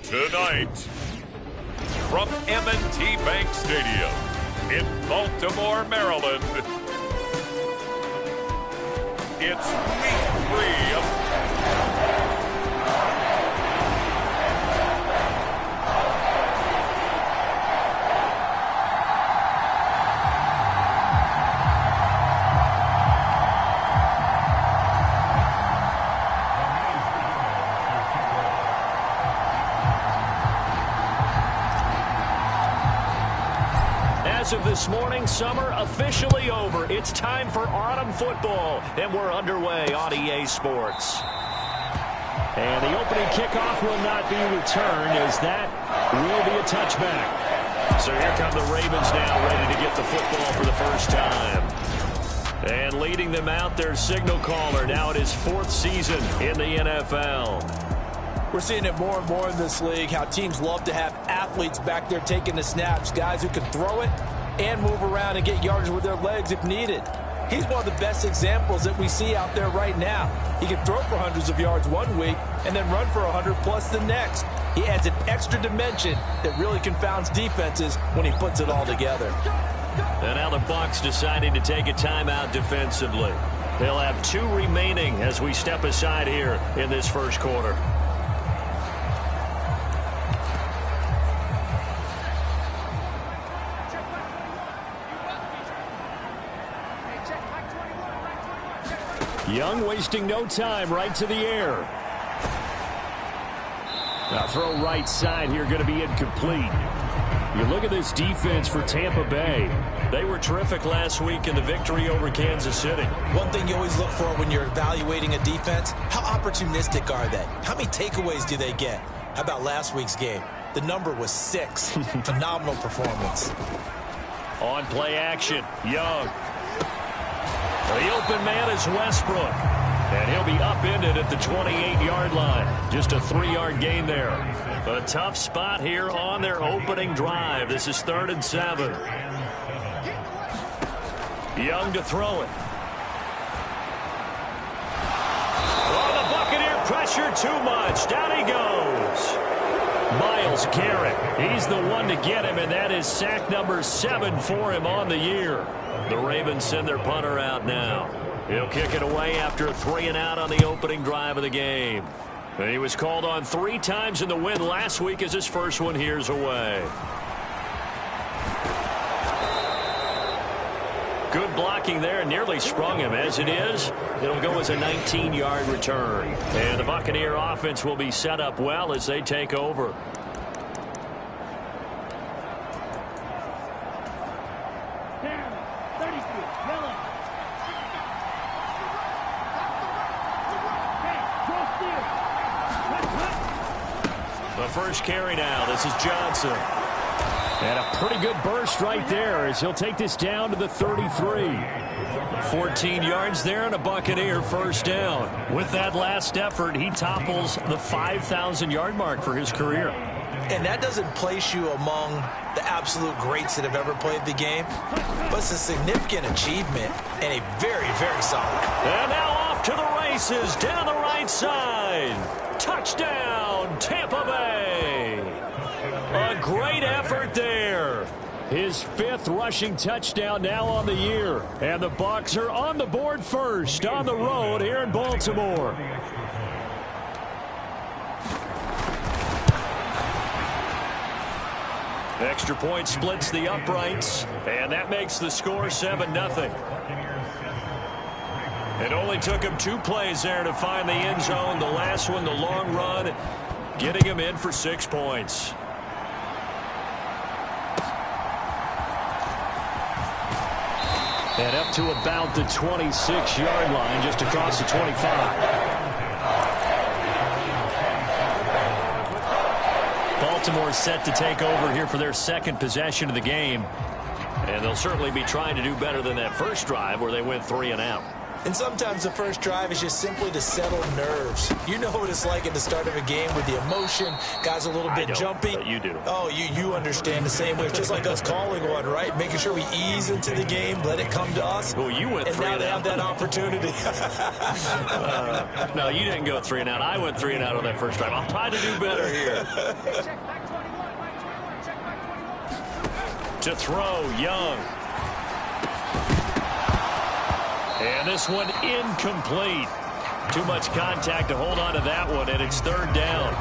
Tonight, from M&T Bank Stadium in Baltimore, Maryland, it's week 3 of As of this morning, summer officially over. It's time for autumn football, and we're underway on EA Sports. And the opening kickoff will not be returned, as that will be a touchback. So here come the Ravens now, ready to get the football for the first time. And leading them out, their signal caller, now in his 4th season in the NFL. We're seeing it more and more in this league, how teams love to have athletes back there taking the snaps, guys who can throw it and move around and get yards with their legs if needed. He's one of the best examples that we see out there right now. He can throw for hundreds of yards one week and then run for 100 plus the next. He adds an extra dimension that really confounds defenses when he puts it all together. And now the Bucs deciding to take a timeout defensively. They'll have 2 remaining as we step aside here in this first quarter. Young wasting no time, right to the air. Now throw right side here, going to be incomplete. You look at this defense for Tampa Bay. They were terrific last week in the victory over Kansas City. One thing you always look for when you're evaluating a defense, how opportunistic are they? How many takeaways do they get? How about last week's game? The number was 6. Phenomenal performance. On play action, Young. The open man is Westbrook, and he'll be upended at the 28-yard line. Just a 3-yard gain there. A tough spot here on their opening drive. This is 3rd and 7. Young to throw it. Oh, the Buccaneer pressure too much. Down he goes. Myles Garrett, he's the one to get him, and that is sack number 7 for him on the year. The Ravens send their punter out now. He'll kick it away after a 3-and-out on the opening drive of the game. And he was called on 3 times in the win last week as his first one here's away. Good blocking there, nearly sprung him. As it is, it'll go as a 19-yard return. And the Buccaneer offense will be set up well as they take over. The first carry now. This is Johnson. And a pretty good burst right there as he'll take this down to the 33. 14 yards there and a Buccaneer first down. With that last effort, he topples the 5,000-yard mark for his career. And that doesn't place you among the absolute greats that have ever played the game, but it's a significant achievement and a very, very solid. And now off to the races down the right side. Touchdown, Tampa Bay. A great effort there. His 5th rushing touchdown now on the year. And the Bucs are on the board first on the road here in Baltimore. Extra point splits the uprights, and that makes the score 7-0. It only took him 2 plays there to find the end zone. The last one, the long run, getting him in for 6 points. And up to about the 26-yard line, just across the 25. Baltimore set to take over here for their 2nd possession of the game. And they'll certainly be trying to do better than that first drive where they went 3-and-out. And sometimes the first drive is just simply to settle nerves. You know what it's like at the start of a game with the emotion. Guys are a little bit jumpy. But you do. Oh, you understand the same way. It's just like us calling one, right? Making sure we ease into the game, let it come to us. Well, you went 3 and out. And now they have that opportunity. No, you didn't go 3 and out. I went 3 and out on that first drive. I'll try to do better here. To throw, Young. And this one incomplete. Too much contact to hold on to that one, and it's 3rd down.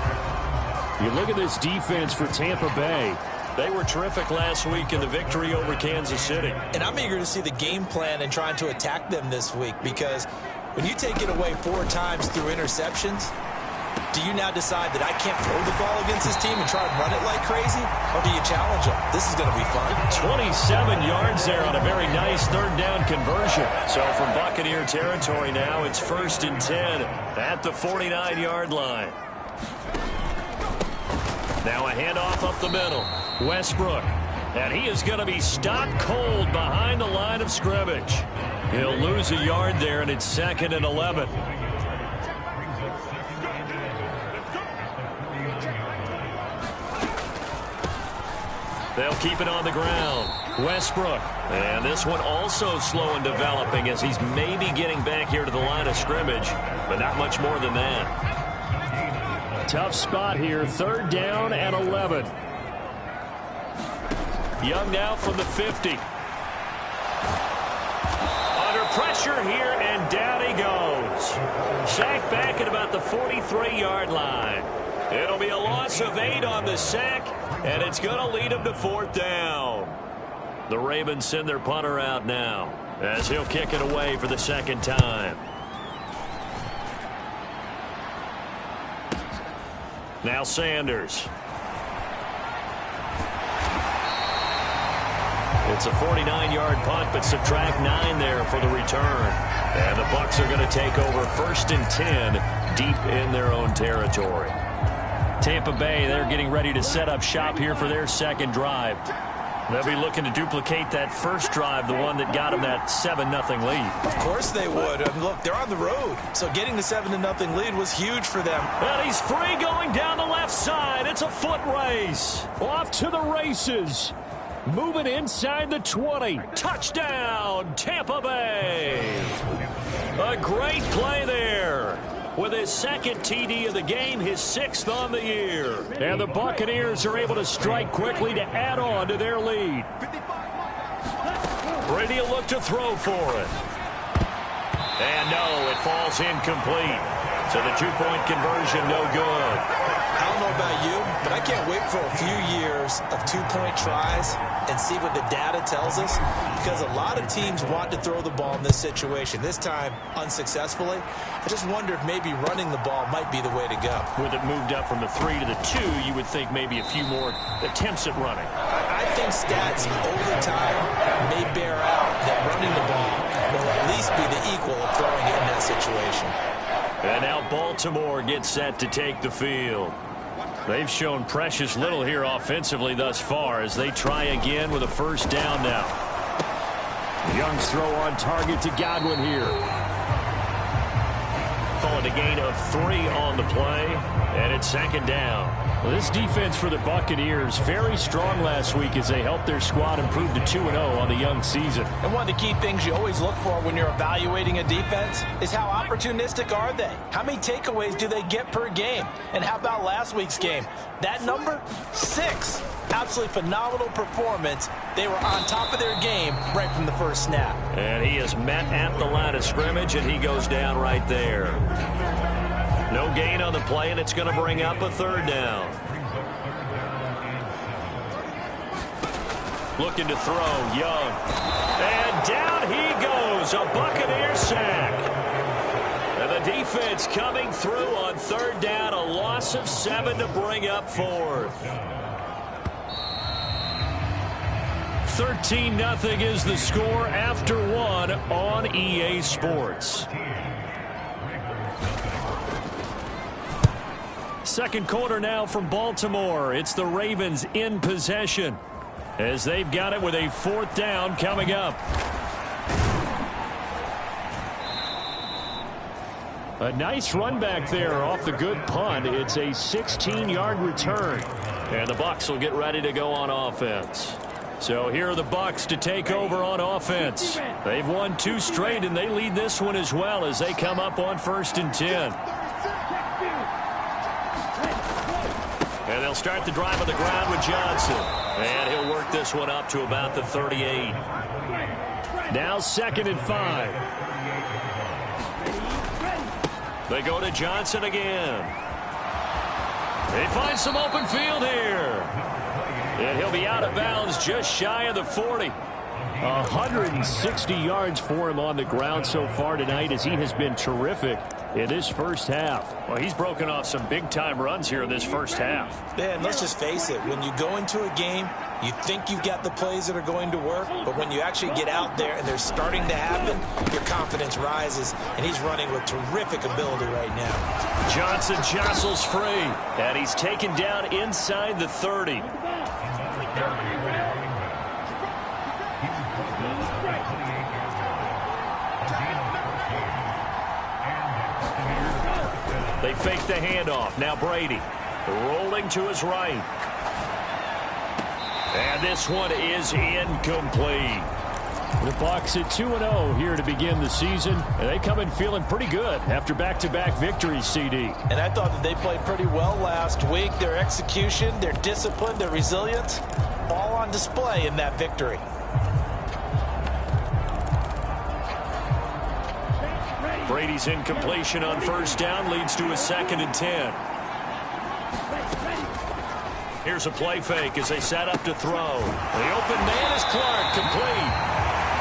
You look at this defense for Tampa Bay. They were terrific last week in the victory over Kansas City. And I'm eager to see the game plan and trying to attack them this week, because when you take it away 4 times through interceptions, do you now decide that I can't throw the ball against this team and try and run it like crazy? Or do you challenge them? This is going to be fun. 27 yards there on a very nice 3rd down conversion. So from Buccaneer territory now, it's 1st and 10 at the 49-yard line. Now a handoff up the middle. Westbrook. And he is going to be stopped cold behind the line of scrimmage. He'll lose a yard there, and it's 2nd and 11. They'll keep it on the ground. Westbrook. And this one also slow in developing as he's maybe getting back here to the line of scrimmage, but not much more than that. Tough spot here. 3rd down and 11. Young now from the 50. Under pressure here, and down he goes. Sacked back at about the 43-yard line. It'll be a loss of 8 on the sack, and it's going to lead him to 4th down. The Ravens send their punter out now as he'll kick it away for the 2nd time. Now Sanders. It's a 49-yard punt, but subtract 9 there for the return. And the Bucs are going to take over 1st and 10 deep in their own territory. Tampa Bay, they're getting ready to set up shop here for their 2nd drive. They'll be looking to duplicate that first drive, the one that got them that 7-0 lead. Of course they would. I mean, look, they're on the road, so getting the 7-0 lead was huge for them. And he's free going down the left side. It's a foot race. Off to the races. Moving inside the 20. Touchdown, Tampa Bay. A great play there. With his 2nd TD of the game, his 6th on the year. And the Buccaneers are able to strike quickly to add on to their lead. Brady will look to throw for it. And no, it falls incomplete. So the 2-point conversion no good. I don't know about you, but I can't wait for a few years of 2-point tries and see what the data tells us, because a lot of teams want to throw the ball in this situation. This time, unsuccessfully. I just wonder if maybe running the ball might be the way to go. With it moved up from the 3 to the 2, you would think maybe a few more attempts at running. I think stats over time may bear out that running the ball will at least be the equal of throwing it in that situation. And now Baltimore gets set to take the field. They've shown precious little here offensively thus far as they try again with a 1st down now. Young's throw on target to Godwin here. Calling a gain of 3 on the play, and it's 2nd down. Well, this defense for the Buccaneers very strong last week as they helped their squad improve to 2-0 on the young season. And one of the key things you always look for when you're evaluating a defense is how opportunistic are they? How many takeaways do they get per game? And how about last week's game? That number? 6. Absolutely phenomenal performance. They were on top of their game right from the first snap. And he is met at the line of scrimmage, and he goes down right there. No gain on the play, and it's going to bring up a 3rd down. Looking to throw, Young. And down he goes, a Buccaneer sack. And the defense coming through on 3rd down, a loss of 7 to bring up 4th. 13-0 is the score after 1 on EA Sports. 2nd quarter now from Baltimore. It's the Ravens in possession as they've got it with a 4th down coming up. A nice run back there off the good punt. It's a 16-yard return. And the Bucs will get ready to go on offense. So here are the Bucs to take over on offense. They've won 2 straight, and they lead this one as well as they come up on 1st and 10. And they'll start the drive on the ground with Johnson. And he'll work this one up to about the 38. Now 2nd and 5. They go to Johnson again. They find some open field here. And he'll be out of bounds just shy of the 40. 160 yards for him on the ground so far tonight as he has been terrific in this first half. Well, he's broken off some big-time runs here in this first half. Man, let's just face it. When you go into a game, you think you've got the plays that are going to work, but when you actually get out there and they're starting to happen, your confidence rises, and he's running with terrific ability right now. Johnson jostles free, and he's taken down inside the 30. They fake the handoff. Now Brady rolling to his right. And this one is incomplete. The Bucs at 2-0 here to begin the season. And they come in feeling pretty good after back-to-back victories, CD. And I thought that they played pretty well last week. Their execution, their discipline, their resilience, all on display in that victory. Brady's incompletion on 1st down leads to a 2nd and 10. Here's a play fake as they set up to throw. The open man is Clark, complete.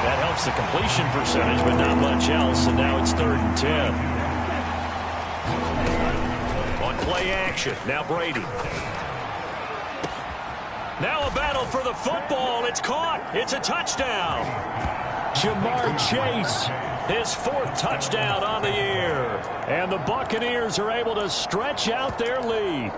That helps the completion percentage, but not much else, and now it's 3rd and 10. On play action, now Brady. Now a battle for the football. It's caught. It's a touchdown. Jamar Chase. His 4th touchdown on the year. And the Buccaneers are able to stretch out their lead.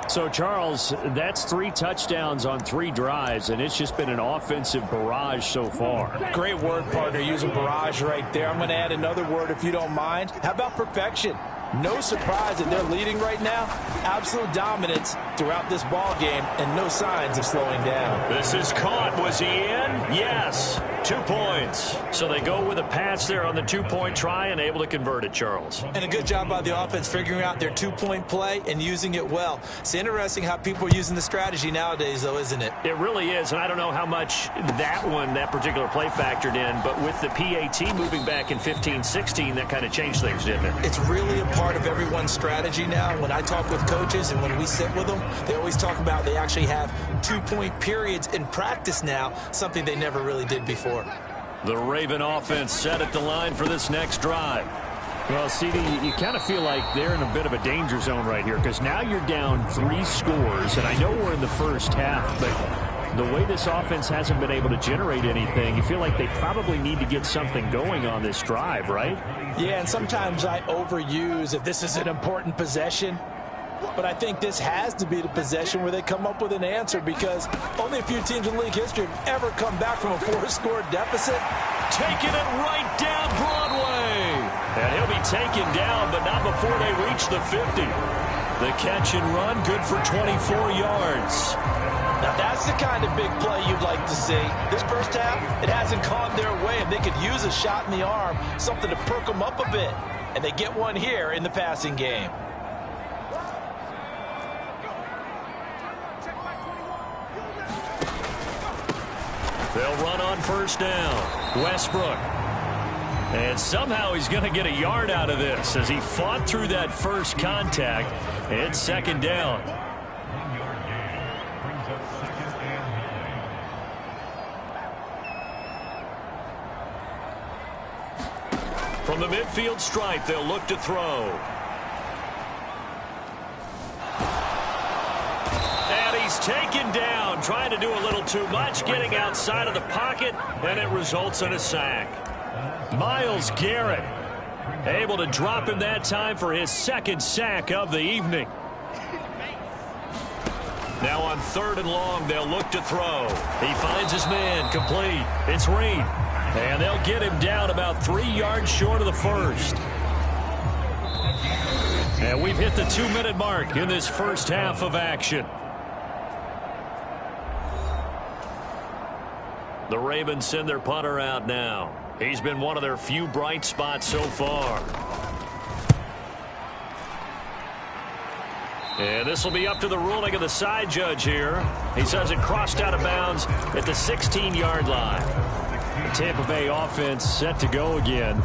So, Charles, that's 3 touchdowns on 3 drives, and it's just been an offensive barrage so far. Great word, partner, using barrage right there. I'm going to add another word if you don't mind. How about perfection? No surprise that they're leading right now. Absolute dominance throughout this ball game and no signs of slowing down. This is caught. Was he in? Yes. 2 points. So they go with a pass there on the 2-point try and able to convert it, Charles. And a good job by the offense figuring out their 2-point play and using it well. It's interesting how people are using the strategy nowadays, though, isn't it? It really is, and I don't know how much that particular play factored in, but with the PAT moving back in 15-16, that kind of changed things, didn't it? It's really a part of everyone's strategy now. When I talk with coaches and when we sit with them, they always talk about they actually have 2-point periods in practice now, something they never really did before. The Raven offense set at the line for this next drive. Well, CD, you kind of feel like they're in a bit of a danger zone right here because now you're down 3 scores, and I know we're in the first half, but the way this offense hasn't been able to generate anything, you feel like they probably need to get something going on this drive, right? Yeah, and sometimes I overuse if this is an important possession. But I think this has to be the possession where they come up with an answer because only a few teams in league history have ever come back from a 4-score deficit. Taking it right down Broadway. And he'll be taken down, but not before they reach the 50. The catch and run, good for 24 yards. Now that's the kind of big play you'd like to see. This first half, it hasn't gone their way, and they could use a shot in the arm, something to perk them up a bit. And they get one here in the passing game. They'll run on 1st down. Westbrook. And somehow he's going to get a yard out of this as he fought through that first contact. It's 2nd down. From the midfield stripe, they'll look to throw. He's taken down, trying to do a little too much, getting outside of the pocket, and it results in a sack. Myles Garrett able to drop him that time for his 2nd sack of the evening. Now on 3rd and long, they'll look to throw. He finds his man, complete. It's Reed, and they'll get him down about 3 yards short of the first. And we've hit the 2-minute mark in this first half of action. The Ravens send their punter out now. He's been one of their few bright spots so far. And this will be up to the ruling of the side judge here. He says it crossed out of bounds at the 16-yard line. The Tampa Bay offense set to go again.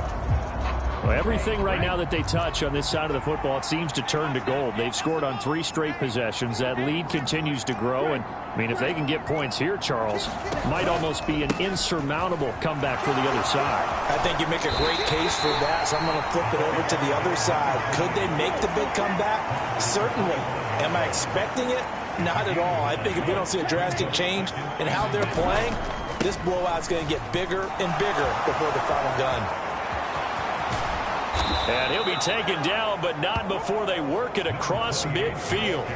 Well, everything right now that they touch on this side of the football, it seems to turn to gold. They've scored on 3 straight possessions. That lead continues to grow. And, I mean, if they can get points here, Charles, might almost be an insurmountable comeback for the other side. I think you make a great case for that, so I'm going to flip it over to the other side. Could they make the big comeback? Certainly. Am I expecting it? Not at all. I think if we don't see a drastic change in how they're playing, this blowout's going to get bigger and bigger before the final gun. And he'll be taken down, but not before they work it across midfield.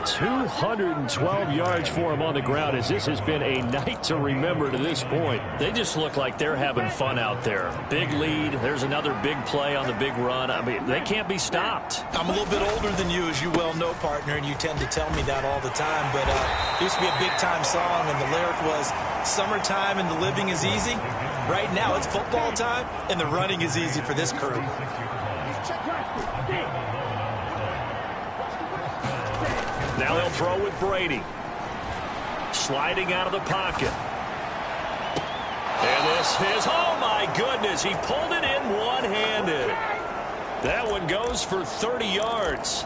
212 yards for him on the ground, as this has been a night to remember to this point. They just look like they're having fun out there. Big lead. There's another big play on the big run. I mean, they can't be stopped. I'm a little bit older than you, as you well know, partner, and you tend to tell me that all the time. But it used to be a big-time song, and the lyric was, "Summertime and the living is easy." Right now, it's football time, and the running is easy for this crew. Now they'll throw with Brady. Sliding out of the pocket. And this is, oh my goodness, he pulled it in one-handed. That one goes for 30 yards.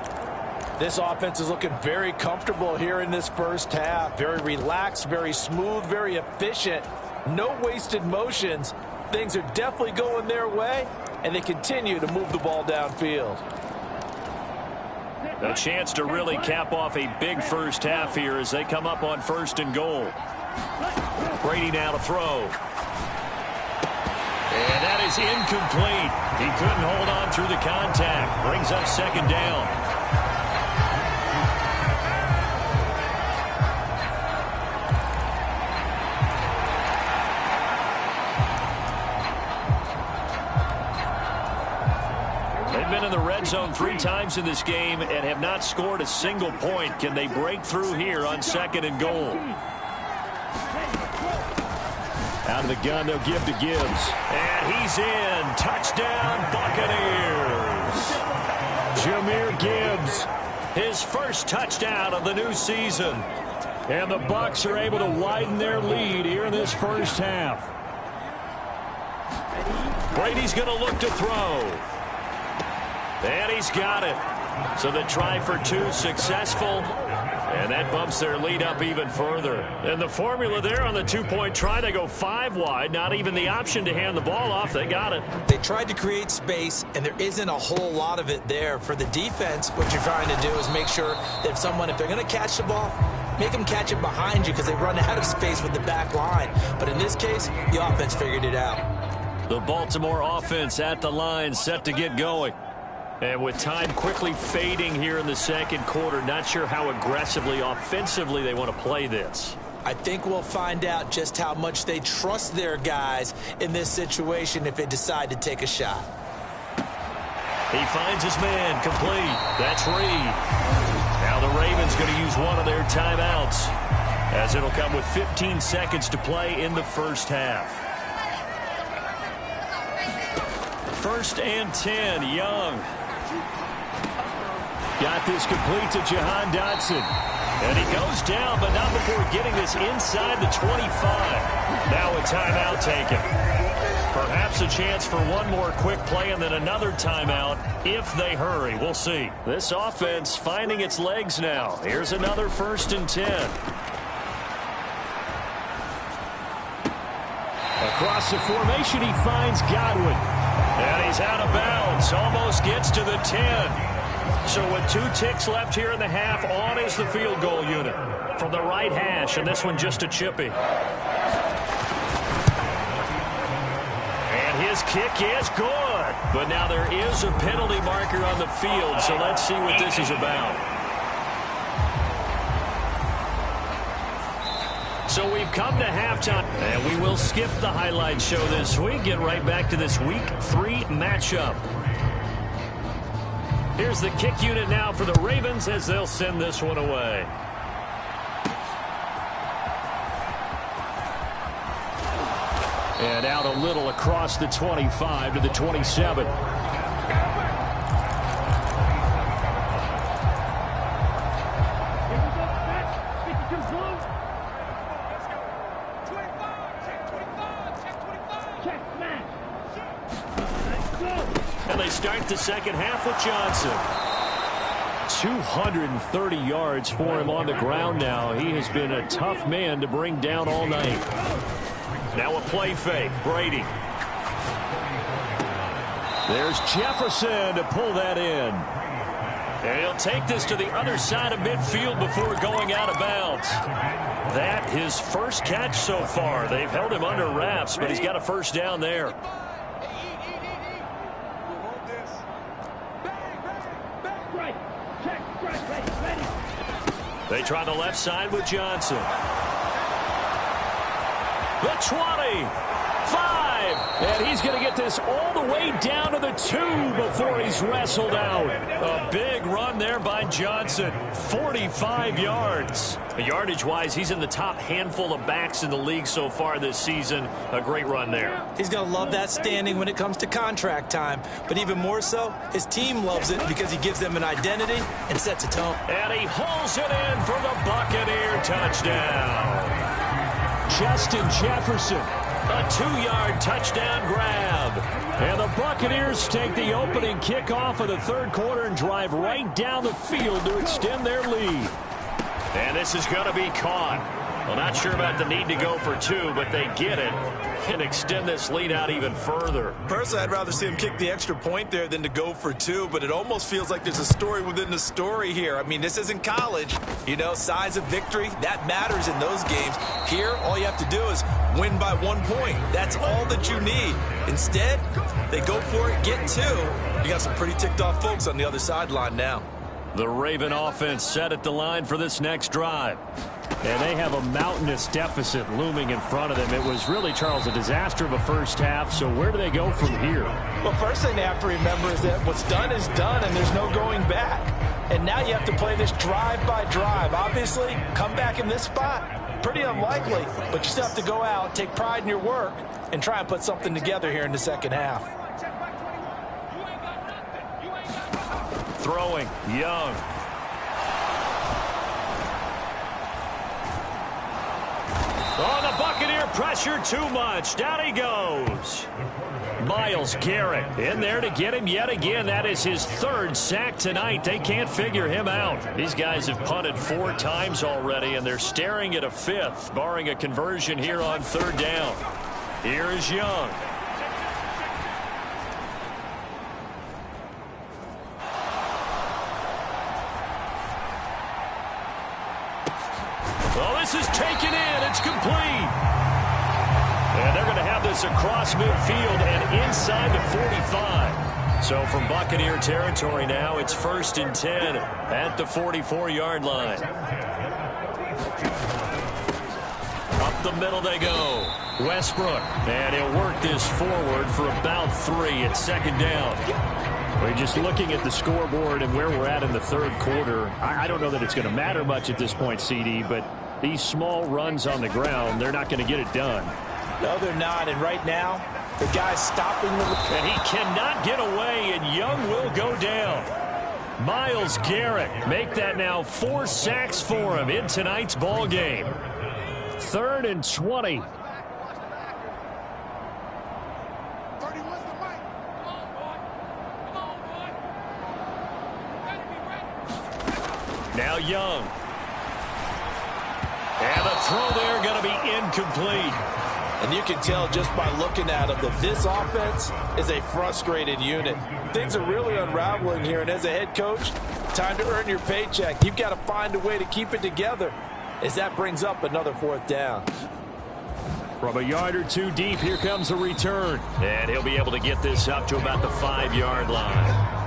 This offense is looking very comfortable here in this first half. Very relaxed, very smooth, very efficient. No wasted motions. Things are definitely going their way, and they continue to move the ball downfield. A chance to really cap off a big first half here as they come up on 1st and goal. Brady now to throw. And that is incomplete. He couldn't hold on through the contact. Brings up 2nd down. Been in the red zone 3 times in this game and have not scored a single point. Can they break through here on 2nd and goal? Out of the gun, they'll give to Gibbs. And he's in. Touchdown, Buccaneers. Jahmyr Gibbs, his first touchdown of the new season. And the Bucs are able to widen their lead here in this first half. Brady's going to look to throw. And he's got it. So the try for 2 successful. And that bumps their lead up even further. And the formula there on the 2-point try, they go 5 wide. Not even the option to hand the ball off. They got it. They tried to create space, and there isn't a whole lot of it there. For the defense, what you're trying to do is make sure that if they're going to catch the ball, make them catch it behind you because they run out of space with the back line. But in this case, the offense figured it out. The Baltimore offense at the line, set to get going. And with time quickly fading here in the 2nd quarter, not sure how aggressively, offensively they want to play this. I think we'll find out just how much they trust their guys in this situation if they decide to take a shot. He finds his man, complete. That's Reed. Now the Ravens going to use one of their timeouts, as it'll come with 15 seconds to play in the first half. 1st and 10, Young. Got this complete to Jahan Dotson. And he goes down, but not before getting this inside the 25. Now a timeout taken. Perhaps a chance for one more quick play and then another timeout if they hurry. We'll see. This offense finding its legs now. Here's another 1st and 10. Across the formation, he finds Godwin. And he's out of bounds. Almost gets to the 10. So with 2 ticks left here in the half, on is the field goal unit from the right hash, and this one just a chippy. And his kick is good. But now there is a penalty marker on the field, so let's see what this is about. So we've come to halftime, and we will skip the highlight show this week. Get right back to this Week 3 matchup. Here's the kick unit now for the Ravens as they'll send this one away. And out a little across the 25 to the 27. And they start the second half with Johnson. 230 yards for him on the ground now. He has been a tough man to bring down all night. Now a play fake. Brady. There's Jefferson to pull that in. And he'll take this to the other side of midfield before going out of bounds. That his first catch so far. They've held him under wraps, but he's got a first down there. They try the left side with Johnson. The 20, 5, and he's going to get this all the way down to the 2 before he's wrestled out. A big run there by Johnson, 45 yards. Yardage-wise, he's in the top handful of backs in the league so far this season. A great run there. He's going to love that standing when it comes to contract time, but even more so, his team loves it because he gives them an identity and sets a tone. And he hauls it in for the Buccaneer touchdown. Justin Jefferson, a 2-yard touchdown grab. And the Buccaneers take the opening kickoff of the third quarter and drive right down the field to extend their lead. And this is going to be caught. Well, not sure about the need to go for 2, but they get it and extend this lead out even further. Personally, I'd rather see him kick the extra point there than to go for 2, but it almost feels like there's a story within the story here. I mean, this isn't college. You know, size of victory, that matters in those games. Here, all you have to do is win by 1 point. That's all that you need. Instead, they go for it, get 2. You got some pretty ticked off folks on the other sideline now. The Raven offense set at the line for this next drive. And they have a mountainous deficit looming in front of them. It was really, Charles, a disaster of a first half. So where do they go from here? Well, first thing they have to remember is that what's done is done, and there's no going back. And now you have to play this drive by drive. Obviously, come back in this spot, pretty unlikely. But you still have to go out, take pride in your work, and try and put something together here in the second half. Throwing, Young. Oh, the Buccaneer pressure too much. Down he goes. Myles Garrett in there to get him yet again. That is his 3rd sack tonight. They can't figure him out. These guys have punted 4 times already, and they're staring at a 5th, barring a conversion here on 3rd down. Here is Young. Well, this is taken in. It's complete. And they're going to have this across midfield and inside the 45. So from Buccaneer territory now, it's 1st and 10 at the 44-yard line. Up the middle they go. Westbrook. And he'll work this forward for about 3 at 2nd down. We're just looking at the scoreboard and where we're at in the 3rd quarter. I don't know that it's going to matter much at this point, CD, but these small runs on the ground, they're not going to get it done. No, they're not. And right now, the guy's stopping the... And he cannot get away, and Young will go down. Myles Garrett, make that now 4 sacks for him in tonight's ball game. 3rd and 20. Now Young. And the throw there going to be incomplete. And you can tell just by looking at him that this offense is a frustrated unit. Things are really unraveling here, and as a head coach, time to earn your paycheck. You've got to find a way to keep it together as that brings up another 4th down. From a yard or 2 deep, here comes a return. And he'll be able to get this up to about the 5-yard line.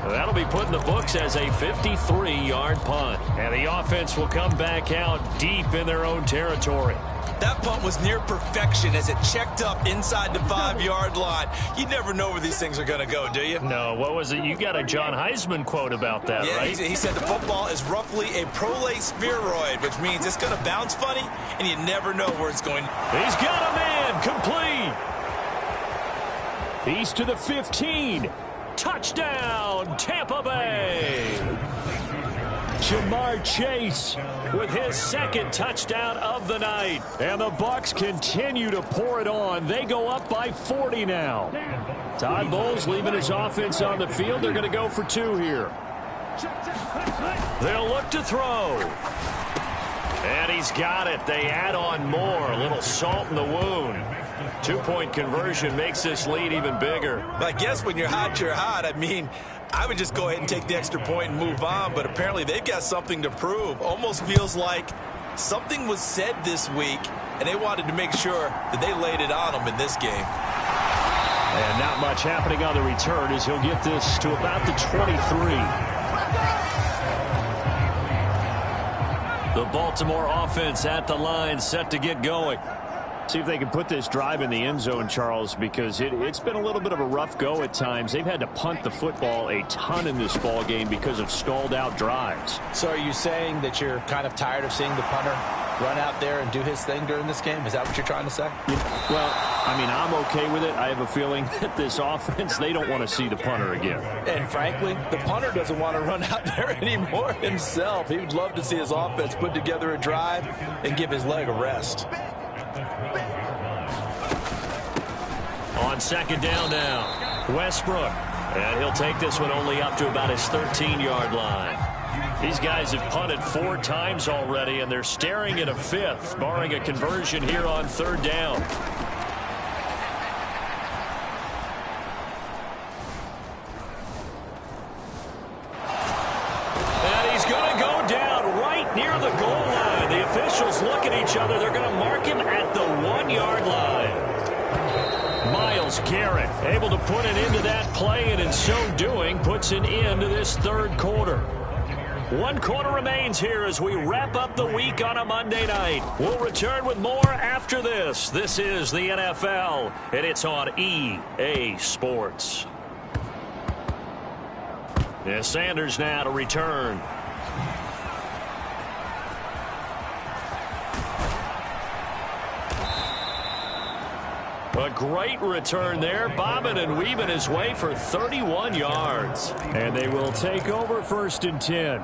That'll be put in the books as a 53-yard punt. And the offense will come back out deep in their own territory. That punt was near perfection as it checked up inside the 5-yard line. You never know where these things are going to go, do you? No, what was it? You got a John Heisman quote about that, yeah, right? He said the football is roughly a prolate spheroid, which means it's going to bounce funny, and you never know where it's going. He's got a man, complete. He's to the 15. Touchdown, Tampa Bay. Ja'Marr Chase with his second touchdown of the night. And the Bucs continue to pour it on. They go up by 40 now. Todd Bowles leaving his offense on the field. They're going to go for 2 here. They'll look to throw. And he's got it. They add on more. A little salt in the wound. 2-point conversion makes this lead even bigger. I guess when you're hot, you're hot. I mean, I would just go ahead and take the extra point and move on, but apparently they've got something to prove. Almost feels like something was said this week, and they wanted to make sure that they laid it on them in this game. And not much happening on the return as he'll get this to about the 23. The Baltimore offense at the line, set to get going. See if they can put this drive in the end zone, Charles, because it's been a little bit of a rough go at times. They've had to punt the football a ton in this ball game because of stalled out drives. So are you saying that you're kind of tired of seeing the punter run out there and do his thing during this game? Is that what you're trying to say? Well, I mean, I'm okay with it. I have a feeling that this offense, they don't want to see the punter again. And frankly, the punter doesn't want to run out there anymore himself. He would love to see his offense put together a drive and give his leg a rest. On second down now, Westbrook. And he'll take this one only up to about his 13-yard line. These guys have punted 4 times already, and they're staring at a 5th, barring a conversion here on 3rd down. And he's going to go down right near the goal line. The officials look at each other. They're going to mark him at the 1-yard line. Myles Garrett able to put an end to that play, and in so doing puts an end to this 3rd quarter. 1 quarter remains here as we wrap up the week on a Monday night. We'll return with more after this. This is the NFL, and it's on EA Sports. Yeah, Sanders now to return. A great return there, bobbing and weaving his way for 31 yards. And they will take over 1st and 10.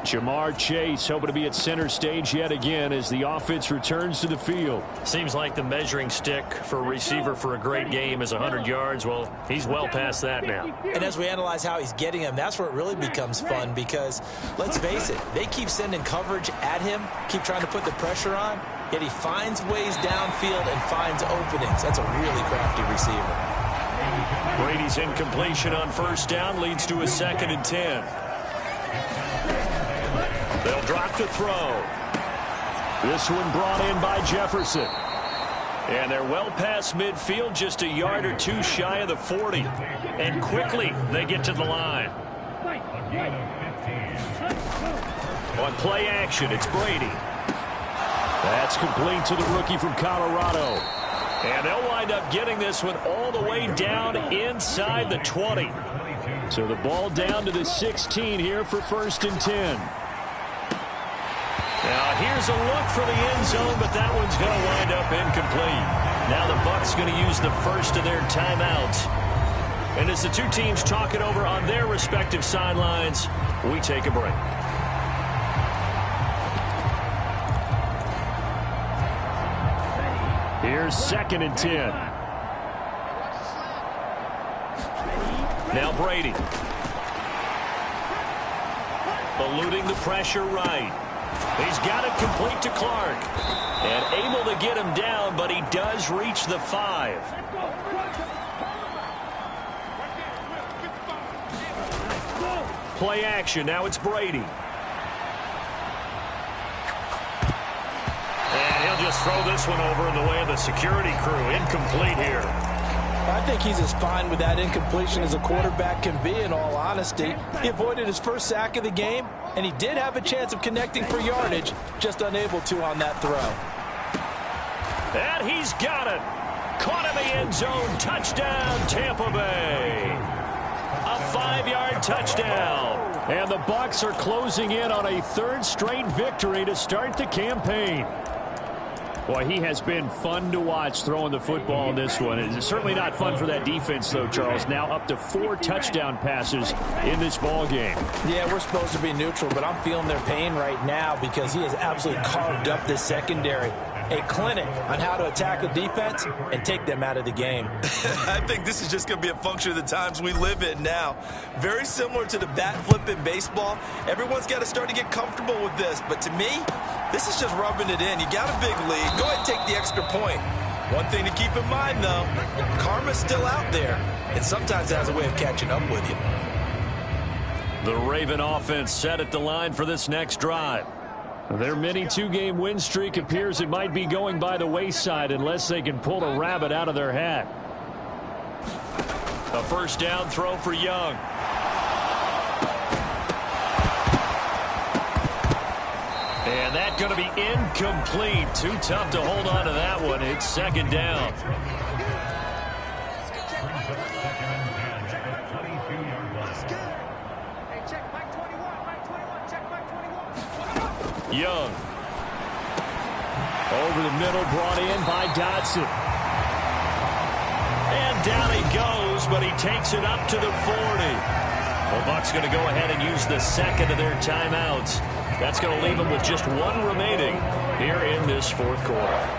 Ja'Marr Chase hoping to be at center stage yet again as the offense returns to the field. Seems like the measuring stick for a receiver for a great game is 100 yards. Well, he's well past that now. And as we analyze how he's getting them, that's where it really becomes fun because, let's face it, they keep sending coverage at him, keep trying to put the pressure on, yet he finds ways downfield and finds openings. That's a really crafty receiver. Brady's incompletion on 1st down leads to a 2nd and 10. They'll drop to throw. This one brought in by Jefferson. And they're well past midfield, just a yard or 2 shy of the 40. And quickly, they get to the line. On play action, it's Brady. That's complete to the rookie from Colorado. And they'll wind up getting this one all the way down inside the 20. So the ball down to the 16 here for 1st and 10. Now here's a look for the end zone, but that one's going to wind up incomplete. Now the Bucs going to use the first of their timeouts. And as the 2 teams talk it over on their respective sidelines, we take a break. Here's 2nd and 10. Now Brady. Eluding the pressure right. He's got it complete to Clark. And able to get him down, but he does reach the 5. Play action. Now it's Brady. And he'll just throw this one over in the way of the security crew. Incomplete here. I think he's as fine with that incompletion as a quarterback can be, in all honesty. He avoided his first sack of the game, and he did have a chance of connecting for yardage, just unable to on that throw. And he's got it. Caught in the end zone. Touchdown, Tampa Bay. A 5-yard touchdown. And the Bucs are closing in on a third straight victory to start the campaign. Boy, he has been fun to watch throwing the football in this one. It's certainly not fun for that defense, though, Charles. Now up to 4 touchdown passes in this ball game. Yeah, we're supposed to be neutral, but I'm feeling their pain right now because he has absolutely carved up this secondary. A clinic on how to attack a defense and take them out of the game. I think this is just going to be a function of the times we live in now. Very similar to the bat flip in baseball. Everyone's got to start to get comfortable with this. But to me, this is just rubbing it in. You got a big lead. Go ahead and take the extra point. One thing to keep in mind, though, karma's still out there. And sometimes it has a way of catching up with you. The Raven offense set at the line for this next drive. Their mini 2-game win streak appears it might be going by the wayside unless they can pull a rabbit out of their hat. A first down throw for Young. And that's going to be incomplete. Too tough to hold on to that one. It's second down. Young. Over the middle, brought in by Dotson. And down he goes, but he takes it up to the 40. The Bucs going to go ahead and use the second of their timeouts. That's going to leave them with just 1 remaining here in this fourth quarter.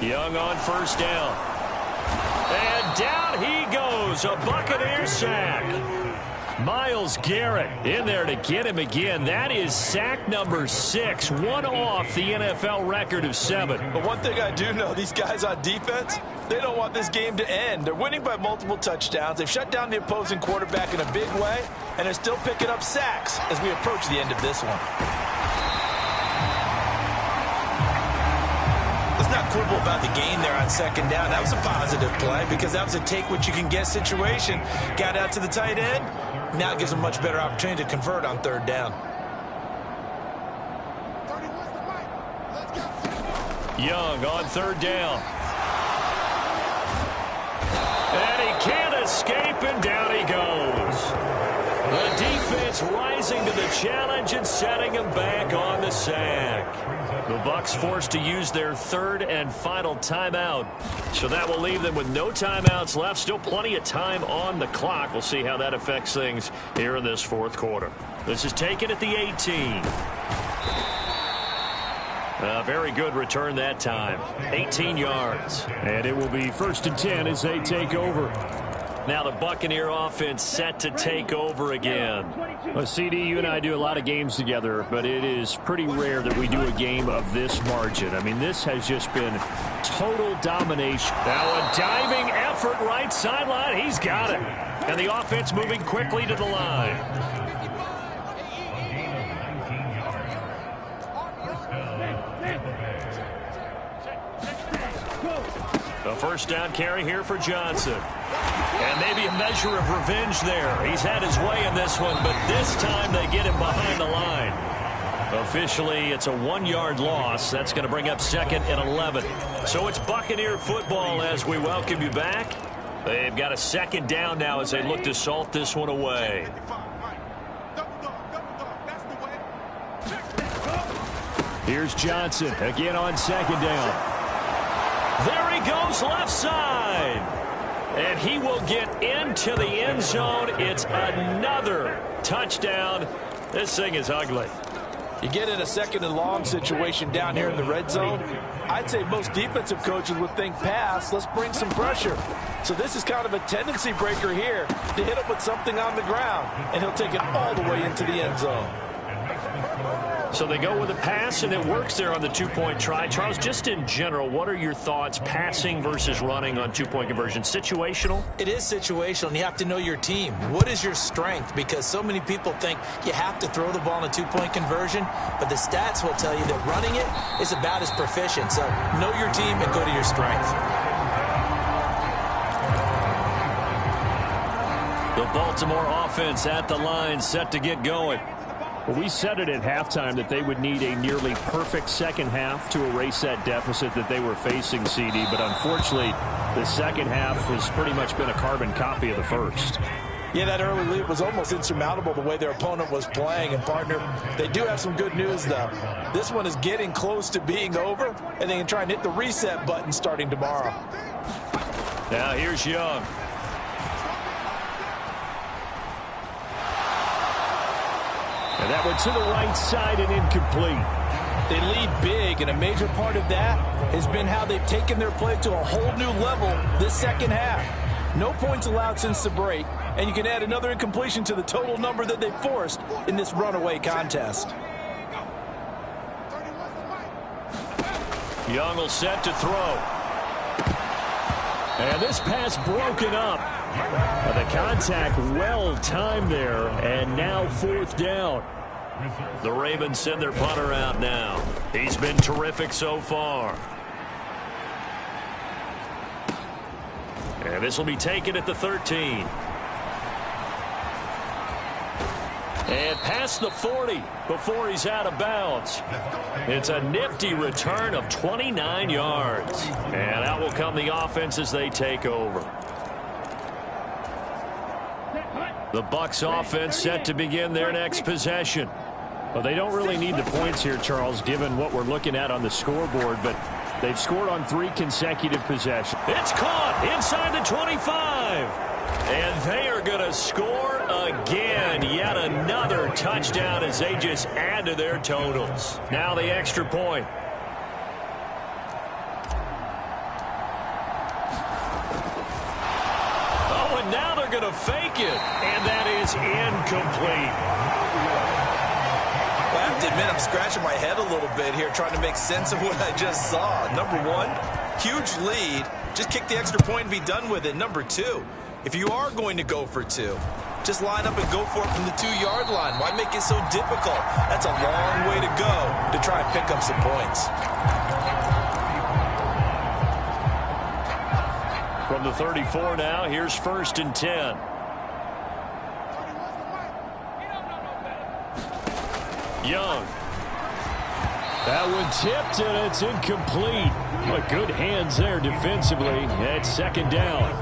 Young on first down. And down he goes. A Buccaneer sack. Myles Garrett in there to get him again. That is sack number 6. One off the NFL record of 7. But one thing I do know, these guys on defense, they don't want this game to end. They're winning by multiple touchdowns. They've shut down the opposing quarterback in a big way, and they're still picking up sacks as we approach the end of this one. Not quibble about the gain there on second down. That was a positive play because that was a take-what-you-can-get situation. Got out to the tight end. Now it gives them a much better opportunity to convert on third down. Young on third down. And he can't escape, and down he goes. The defense rising to the challenge and setting him back on the sack. The Bucs forced to use their third and final timeout. So that will leave them with no timeouts left. Still plenty of time on the clock. We'll see how that affects things here in this fourth quarter. This is taken at the 18. Very good return that time. 18 yards. And it will be 1st and 10 as they take over. Now the Buccaneer offense set to take over again. Well, CD, you and I do a lot of games together, but it is pretty rare that we do a game of this margin. I mean, this has just been total domination. Now a diving effort right sideline. He's got it. And the offense moving quickly to the line. The first down carry here for Johnson. And maybe a measure of revenge there. He's had his way in this one, but this time they get him behind the line. Officially, it's a 1-yard loss. That's going to bring up 2nd and 11. So it's Buccaneer football as we welcome you back. They've got a second down now as they look to salt this one away. Here's Johnson again on second down. There he goes left side. And he will get into the end zone. It's another touchdown. This thing is ugly. You get in a 2nd and long situation down here in the red zone. I'd say most defensive coaches would think pass. Let's bring some pressure. So this is kind of a tendency breaker here to hit him with something on the ground. And he'll take it all the way into the end zone. So they go with a pass, and it works there on the two-point try. Charles, just in general, what are your thoughts passing versus running on two-point conversion? Situational? It is situational, and you have to know your team. What is your strength? Because so many people think you have to throw the ball in a two-point conversion, but the stats will tell you that running it is about as proficient. So know your team and go to your strength. The Baltimore offense at the line, set to get going. Well, we said it at halftime that they would need a nearly perfect second half to erase that deficit that they were facing, CD. But unfortunately, the second half has pretty much been a carbon copy of the first. Yeah, that early lead was almost insurmountable the way their opponent was playing. And, partner, they do have some good news, though. This one is getting close to being over, and they can try and hit the reset button starting tomorrow. Now here's Young. And that one to the right side and incomplete. They lead big, and a major part of that has been how they've taken their play to a whole new level this second half. No points allowed since the break, and you can add another incompletion to the total number that they forced in this runaway contest. Young will set to throw. And this pass broken up. The contact well timed there, and now fourth down. The Ravens send their punter out now. He's been terrific so far. And this will be taken at the 13. And past the 40 before he's out of bounds. It's a nifty return of 29 yards. And out will come the offense as they take over. The Bucs offense set to begin their next possession. Well, they don't really need the points here, Charles, given what we're looking at on the scoreboard, but they've scored on 3 consecutive possessions. It's caught inside the 25. And they are going to score again. Yet another touchdown as they just add to their totals. Now the extra point. Oh, and now they're going to fake it. And that is incomplete. Well, I have to admit, I'm scratching my head a little bit here trying to make sense of what I just saw. Number one, huge lead. Just kick the extra point and be done with it. Number two, if you are going to go for two, just line up and go for it from the 2-yard line. Why make it so difficult? That's a long way to go to try and pick up some points. From the 34 now, here's 1st and 10. Young. That one tipped, and it's incomplete. But good hands there defensively. It's 2nd down.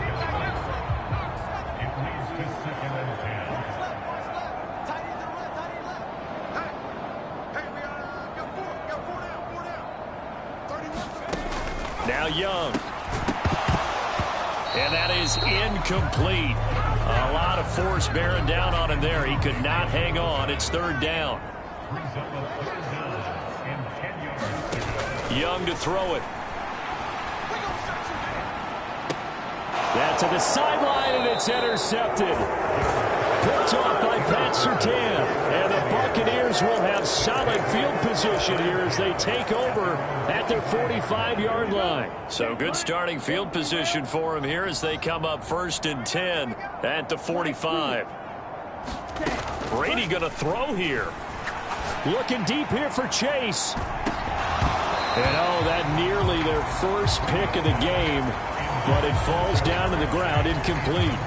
Now Young. And that is incomplete. A lot of force bearing down on him there. He could not hang on. It's 3rd down. Young to throw it. That's to the sideline, and it's intercepted. Picked off by Pat Surtain. And the Buccaneers will have solid field position here as they take over at their 45-yard line. So good starting field position for him here as they come up 1st and 10 at the 45. Brady going to throw here. Looking deep here for Chase. And oh, that nearly their first pick of the game, but it falls down to the ground incomplete.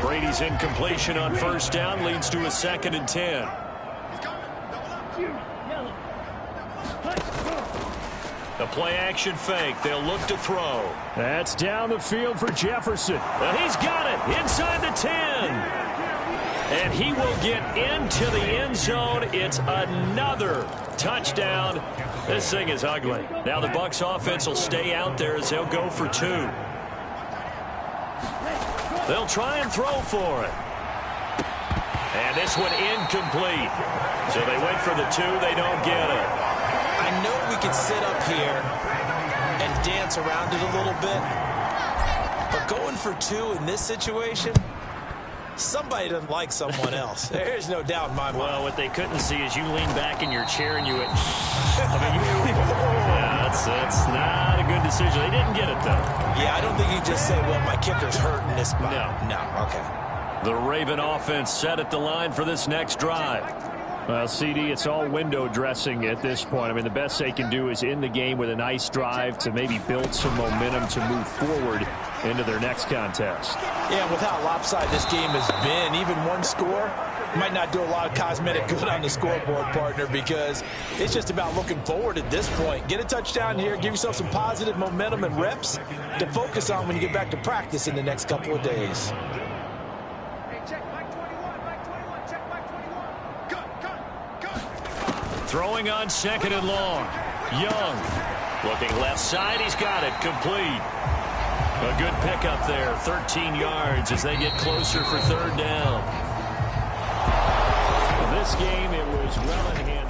Brady's incompletion on 1st down leads to a 2nd and 10. The play action fake. They'll look to throw. That's down the field for Jefferson. And he's got it inside the 10. And he will get into the end zone. It's another touchdown. This thing is ugly. Now the Bucs offense will stay out there as they'll go for 2. They'll try and throw for it. And this one incomplete. So they went for the 2. They don't get it. I know we could sit up here and dance around it a little bit, but going for 2 in this situation, Somebody doesn't like someone else. There's no doubt in my mind. Well, what they couldn't see is you lean back in your chair and you went, yeah, that's not a good decision. They didn't get it, though. Yeah, I don't think you just say, well, my kicker's hurting this spot. No. Okay. The Raven offense set at the line for this next drive. Well, CD, it's all window dressing at this point. I mean, the best they can do is end the game with a nice drive to maybe build some momentum to move forward into their next contest. Yeah, with how lopsided this game has been, even one score might not do a lot of cosmetic good on the scoreboard, partner, because it's just about looking forward at this point. Get a touchdown here, give yourself some positive momentum and reps to focus on when you get back to practice in the next couple of days. Throwing on second and long. Young. Looking left side. He's got it. Complete. A good pickup there. 13 yards as they get closer for third down. This game, it was well in hand.